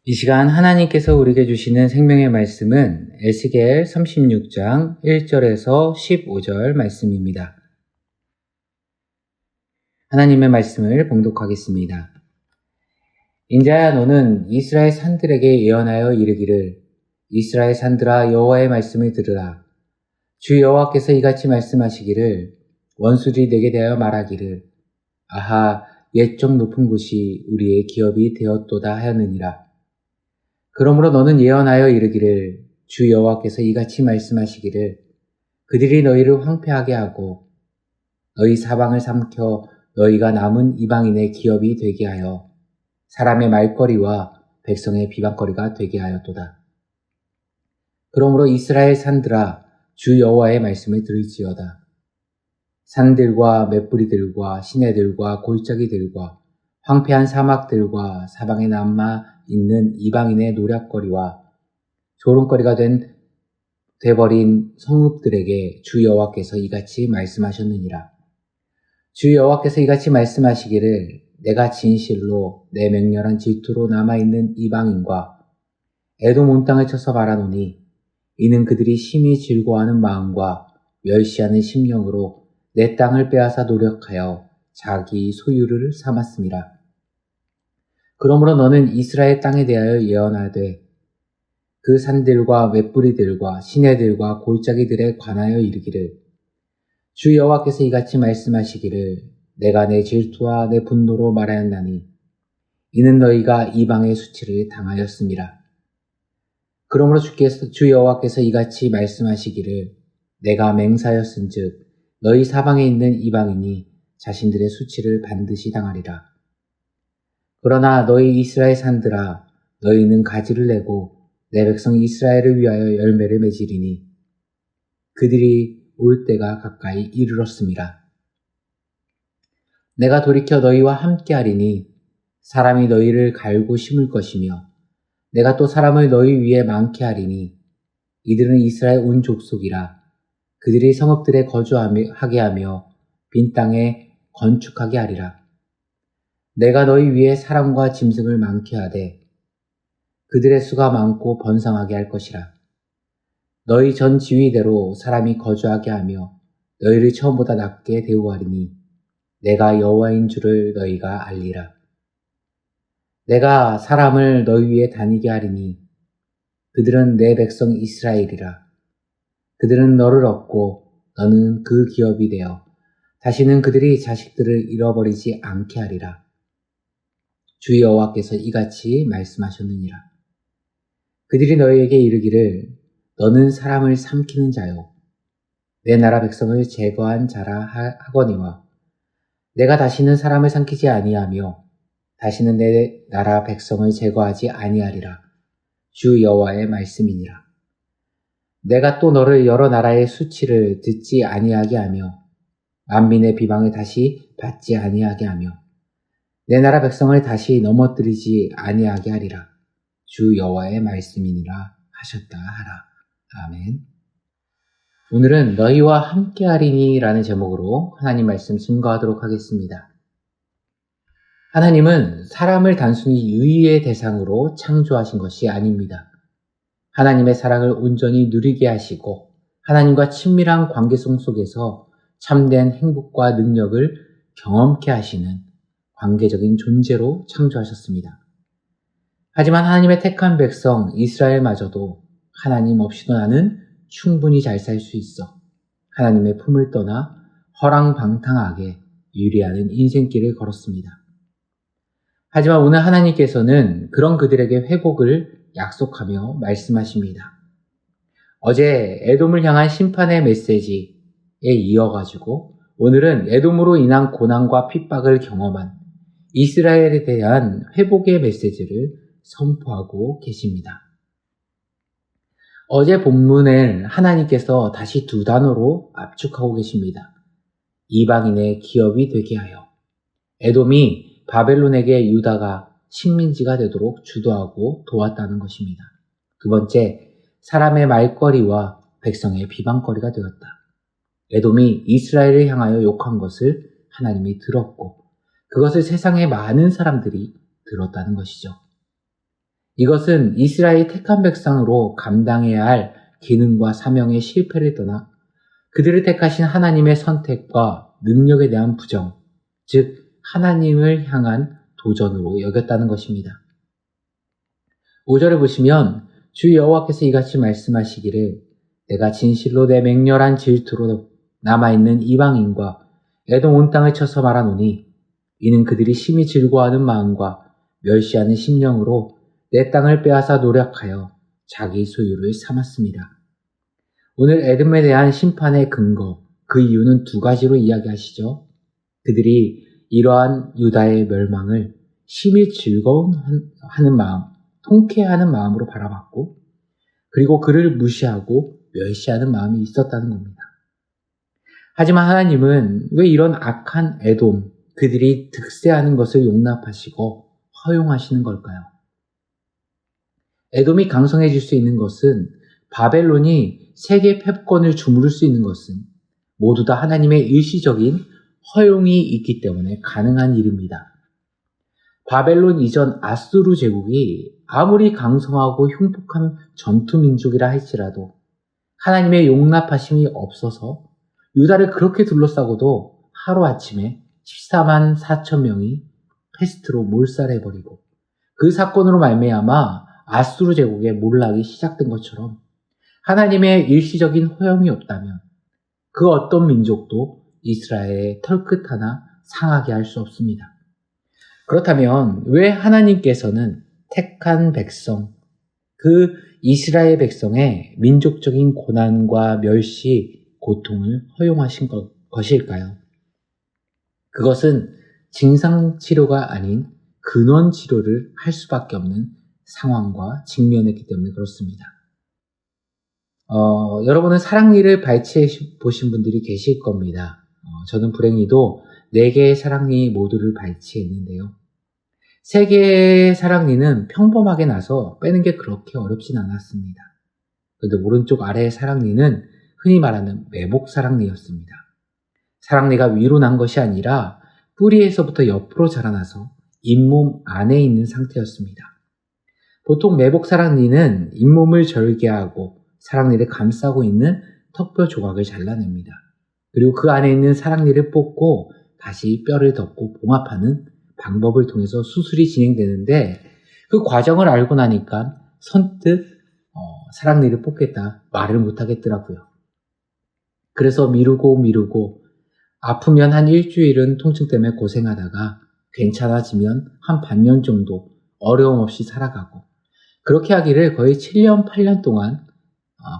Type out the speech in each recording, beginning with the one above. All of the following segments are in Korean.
이 시간 하나님께서 우리에게 주시는 생명의 말씀은 에스겔 36장 1절에서 15절 말씀입니다. 하나님의 말씀을 봉독하겠습니다. 인자야, 너는 이스라엘 산들에게 예언하여 이르기를, 이스라엘 산들아, 여호와의 말씀을 들으라. 주 여호와께서 이같이 말씀하시기를, 원수들이 내게 대하여 말하기를, 아하, 옛적 높은 곳이 우리의 기업이 되었도다 하였느니라. 그러므로 너는 예언하여 이르기를, 주 여호와께서 이같이 말씀하시기를, 그들이 너희를 황폐하게 하고 너희 사방을 삼켜 너희가 남은 이방인의 기업이 되게 하여 사람의 말거리와 백성의 비방거리가 되게 하였도다. 그러므로 이스라엘 산들아, 주 여호와의 말씀을 들을지어다. 산들과 맷뿌리들과 시내들과 골짜기들과 황폐한 사막들과 사방에 남아 있는 이방인의 노략거리와 조롱거리가 돼버린 성읍들에게 주 여호와께서 이같이 말씀하셨느니라. 주 여호와께서 이같이 말씀하시기를, 내가 진실로 내 맹렬한 질투로 남아있는 이방인과 에돔 온 땅을 쳐서 말하노니, 이는 그들이 심히 즐거워하는 마음과 멸시하는 심령으로 내 땅을 빼앗아 노력하여 자기 소유를 삼았음이라. 그러므로 너는 이스라엘 땅에 대하여 예언하되, 그 산들과 맷뿌리들과 시내들과 골짜기들에 관하여 이르기를, 주 여호와께서 이같이 말씀하시기를, 내가 내 질투와 내 분노로 말하였나니 이는 너희가 이방의 수치를 당하였음이라. 그러므로 주 여호와께서 이같이 말씀하시기를, 내가 맹세하였은즉 너희 사방에 있는 이방인이 자신들의 수치를 반드시 당하리라. 그러나 너희 이스라엘 산들아, 너희는 가지를 내고 내 백성 이스라엘을 위하여 열매를 맺으리니 그들이 올 때가 가까이 이르렀음이라. 내가 돌이켜 너희와 함께하리니 사람이 너희를 갈고 심을 것이며 내가 또 사람을 너희 위에 많게 하리니 이들은 이스라엘 온 족속이라. 그들이 성읍들에 거주하게 하며 빈 땅에 건축하게 하리라. 내가 너희 위에 사람과 짐승을 많게 하되 그들의 수가 많고 번성하게 할 것이라. 너희 전 지위대로 사람이 거주하게 하며 너희를 처음보다 낮게 대우하리니 내가 여호와인 줄을 너희가 알리라. 내가 사람을 너희 위에 다니게 하리니 그들은 내 백성 이스라엘이라. 그들은 너를 얻고 너는 그 기업이 되어 다시는 그들이 자식들을 잃어버리지 않게 하리라. 주 여호와께서 이같이 말씀하셨느니라. 그들이 너희에게 이르기를, 너는 사람을 삼키는 자요 내 나라 백성을 제거한 자라 하거니와 내가 다시는 사람을 삼키지 아니하며 다시는 내 나라 백성을 제거하지 아니하리라. 주 여호와의 말씀이니라. 내가 또 너를 여러 나라의 수치를 듣지 아니하게 하며 만민의 비방을 다시 받지 아니하게 하며 내 나라 백성을 다시 넘어뜨리지 아니하게 하리라. 주 여호와의 말씀이니라 하셨다 하라. 아멘. 오늘은 너희와 함께하리니 라는 제목으로 하나님 말씀 증거하도록 하겠습니다. 하나님은 사람을 단순히 유의의 대상으로 창조하신 것이 아닙니다. 하나님의 사랑을 온전히 누리게 하시고 하나님과 친밀한 관계성 속에서 참된 행복과 능력을 경험케 하시는 관계적인 존재로 창조하셨습니다. 하지만 하나님의 택한 백성 이스라엘마저도 하나님 없이도 나는 충분히 잘 살 수 있어 하나님의 품을 떠나 허랑방탕하게 유리하는 인생길을 걸었습니다. 하지만 오늘 하나님께서는 그런 그들에게 회복을 약속하며 말씀하십니다. 어제 에돔을 향한 심판의 메시지에 이어가지고 오늘은 에돔으로 인한 고난과 핍박을 경험한 이스라엘에 대한 회복의 메시지를 선포하고 계십니다. 어제 본문을 하나님께서 다시 두 단어로 압축하고 계십니다. 이방인의 기업이 되게 하여. 에돔이 바벨론에게 유다가 식민지가 되도록 주도하고 도왔다는 것입니다. 두 번째, 사람의 말거리와 백성의 비방거리가 되었다. 에돔이 이스라엘을 향하여 욕한 것을 하나님이 들었고 그것을 세상의 많은 사람들이 들었다는 것이죠. 이것은 이스라엘이 택한 백성으로 감당해야 할 기능과 사명의 실패를 떠나 그들을 택하신 하나님의 선택과 능력에 대한 부정, 즉 하나님을 향한 도전으로 여겼다는 것입니다. 5절을 보시면 주 여호와께서 이같이 말씀하시기를 내가 진실로 내 맹렬한 질투로 남아있는 이방인과 에돔 온 땅을 쳐서 말하노니 이는 그들이 심히 즐거워하는 마음과 멸시하는 심령으로 내 땅을 빼앗아 노력하여 자기 소유를 삼았습니다. 오늘 에돔에 대한 심판의 근거, 그 이유는 두 가지로 이야기하시죠. 그들이 이러한 유다의 멸망을 심히 즐거워하는 마음, 통쾌하는 마음으로 바라봤고 그리고 그를 무시하고 멸시하는 마음이 있었다는 겁니다. 하지만 하나님은 왜 이런 악한 에돔, 그들이 득세하는 것을 용납하시고 허용하시는 걸까요? 에돔이 강성해질 수 있는 것은 바벨론이 세계 패권을 주무를 수 있는 것은 모두 다 하나님의 일시적인 허용이 있기 때문에 가능한 일입니다. 바벨론 이전 아수르 제국이 아무리 강성하고 흉폭한 전투민족이라 할지라도 하나님의 용납하심이 없어서 유다를 그렇게 둘러싸고도 하루아침에 14만 4천 명이 패스트로 몰살해버리고 그 사건으로 말미암아 아수르 제국의 몰락이 시작된 것처럼 하나님의 일시적인 허용이 없다면 그 어떤 민족도 이스라엘의 털끝 하나 상하게 할 수 없습니다. 그렇다면 왜 하나님께서는 택한 백성, 그 이스라엘 백성의 민족적인 고난과 멸시, 고통을 허용하신 것일까요? 그것은 증상치료가 아닌 근원치료를 할 수밖에 없는 상황과 직면했기 때문에 그렇습니다. 여러분은 사랑니를 발치해 보신 분들이 계실 겁니다. 저는 불행히도 4개의 사랑니 모두를 발치했는데요. 3개의 사랑니는 평범하게 나서 빼는 게 그렇게 어렵진 않았습니다. 그런데 오른쪽 아래의 사랑니는 흔히 말하는 매복 사랑니였습니다. 사랑니가 위로 난 것이 아니라 뿌리에서부터 옆으로 자라나서 잇몸 안에 있는 상태였습니다. 보통 매복 사랑니는 잇몸을 절개하고 사랑니를 감싸고 있는 턱뼈 조각을 잘라냅니다. 그리고 그 안에 있는 사랑니를 뽑고 다시 뼈를 덮고 봉합하는 방법을 통해서 수술이 진행되는데 그 과정을 알고 나니까 선뜻 사랑니를 뽑겠다 말을 못하겠더라고요. 그래서 미루고 아프면 한 일주일은 통증 때문에 고생하다가 괜찮아지면 한 반년 정도 어려움 없이 살아가고 그렇게 하기를 거의 7년, 8년 동안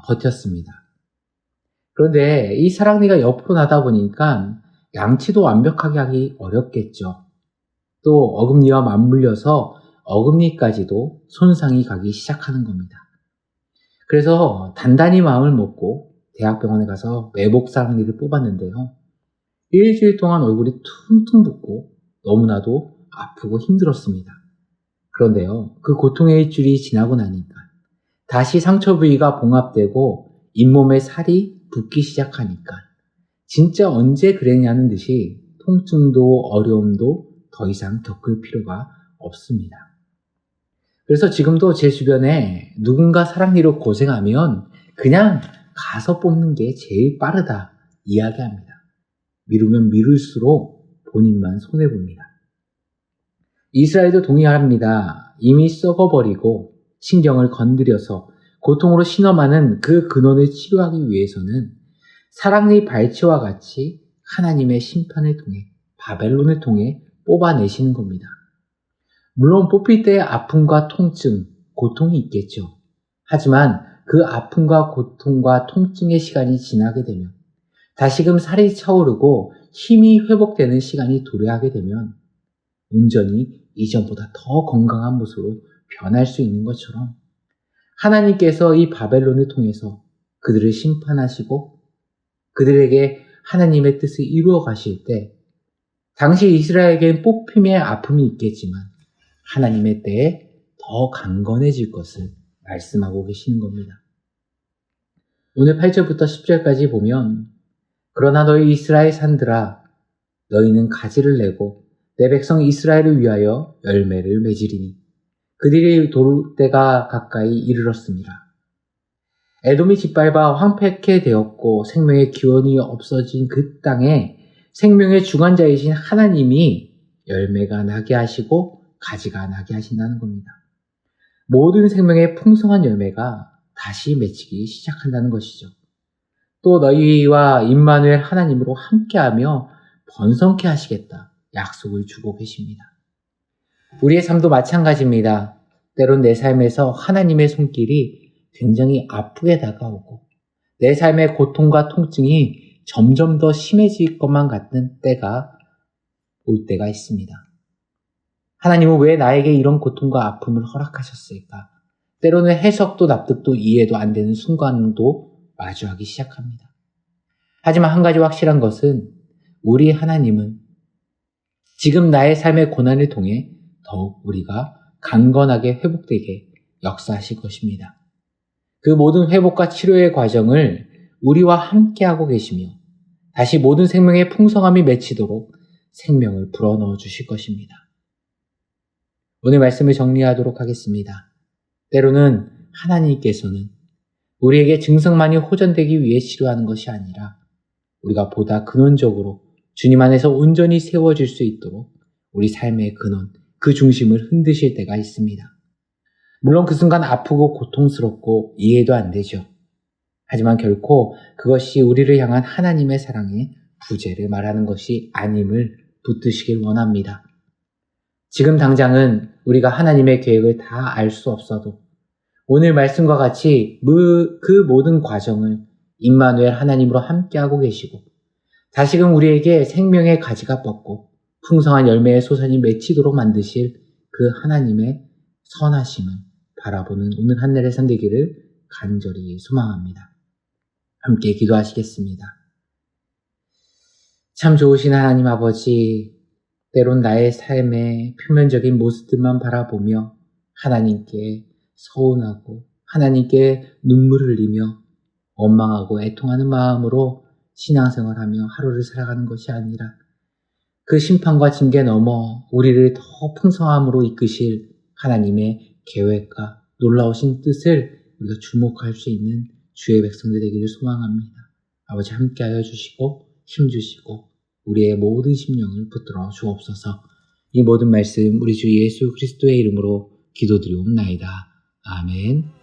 버텼습니다. 그런데 이 사랑니가 옆으로 나다 보니까 양치도 완벽하게 하기 어렵겠죠. 또 어금니와 맞물려서 어금니까지도 손상이 가기 시작하는 겁니다. 그래서 단단히 마음을 먹고 대학병원에 가서 매복 사랑니를 뽑았는데요. 일주일 동안 얼굴이 퉁퉁 붓고 너무나도 아프고 힘들었습니다. 그런데요, 그 고통의 일주일이 지나고 나니까 다시 상처 부위가 봉합되고 잇몸에 살이 붓기 시작하니까 진짜 언제 그랬냐는 듯이 통증도 어려움도 더 이상 겪을 필요가 없습니다. 그래서 지금도 제 주변에 누군가 사랑니로 고생하면 그냥 가서 뽑는 게 제일 빠르다 이야기합니다. 미루면 미룰수록 본인만 손해봅니다. 이스라엘도 동의합니다. 이미 썩어버리고 신경을 건드려서 고통으로 신음하는 그 근원을 치료하기 위해서는 사랑니 발치와 같이 하나님의 심판을 통해 바벨론을 통해 뽑아내시는 겁니다. 물론 뽑힐 때의 아픔과 통증, 고통이 있겠죠. 하지만 그 아픔과 고통과 통증의 시간이 지나게 되면 다시금 살이 차오르고 힘이 회복되는 시간이 도래하게 되면 온전히 이전보다 더 건강한 모습으로 변할 수 있는 것처럼 하나님께서 이 바벨론을 통해서 그들을 심판하시고 그들에게 하나님의 뜻을 이루어 가실 때 당시 이스라엘에게는 뽑힘의 아픔이 있겠지만 하나님의 때에 더 강건해질 것을 말씀하고 계시는 겁니다. 오늘 8절부터 10절까지 보면 그러나 너희 이스라엘 산들아 너희는 가지를 내고 내 백성 이스라엘을 위하여 열매를 맺으리니 그들이 돌 때가 가까이 이르렀습니다. 에돔이 짓밟아 황폐케 되었고 생명의 기원이 없어진 그 땅에 생명의 주관자이신 하나님이 열매가 나게 하시고 가지가 나게 하신다는 겁니다. 모든 생명의 풍성한 열매가 다시 맺히기 시작한다는 것이죠. 또 너희와 임마누엘 하나님으로 함께하며 번성케 하시겠다 약속을 주고 계십니다. 우리의 삶도 마찬가지입니다. 때론 내 삶에서 하나님의 손길이 굉장히 아프게 다가오고 내 삶의 고통과 통증이 점점 더 심해질 것만 같은 때가 올 때가 있습니다. 하나님은 왜 나에게 이런 고통과 아픔을 허락하셨을까? 때로는 해석도 납득도 이해도 안 되는 순간도 마주하기 시작합니다. 하지만 한 가지 확실한 것은 우리 하나님은 지금 나의 삶의 고난을 통해 더욱 우리가 강건하게 회복되게 역사하실 것입니다. 그 모든 회복과 치료의 과정을 우리와 함께하고 계시며 다시 모든 생명의 풍성함이 맺히도록 생명을 불어넣어 주실 것입니다. 오늘 말씀을 정리하도록 하겠습니다. 때로는 하나님께서는 우리에게 증상만이 호전되기 위해 치료하는 것이 아니라 우리가 보다 근원적으로 주님 안에서 온전히 세워질 수 있도록 우리 삶의 근원, 그 중심을 흔드실 때가 있습니다. 물론 그 순간 아프고 고통스럽고 이해도 안 되죠. 하지만 결코 그것이 우리를 향한 하나님의 사랑의 부재를 말하는 것이 아님을 붙드시길 원합니다. 지금 당장은 우리가 하나님의 계획을 다 알 수 없어도 오늘 말씀과 같이 그 모든 과정을 임마누엘 하나님으로 함께하고 계시고 다시금 우리에게 생명의 가지가 뻗고 풍성한 열매의 소선이 맺히도록 만드실 그 하나님의 선하심을 바라보는 오늘 한 날의 삶 되기를 간절히 소망합니다. 함께 기도하시겠습니다. 참 좋으신 하나님 아버지, 때론 나의 삶의 표면적인 모습들만 바라보며 하나님께 서운하고 하나님께 눈물을 흘리며 원망하고 애통하는 마음으로 신앙생활하며 하루를 살아가는 것이 아니라 그 심판과 징계 넘어 우리를 더 풍성함으로 이끄실 하나님의 계획과 놀라우신 뜻을 우리가 주목할 수 있는 주의 백성들 되기를 소망합니다. 아버지 함께하여 주시고 힘주시고 우리의 모든 심령을 붙들어 주옵소서. 이 모든 말씀 우리 주 예수 그리스도의 이름으로 기도드리옵나이다. 아멘.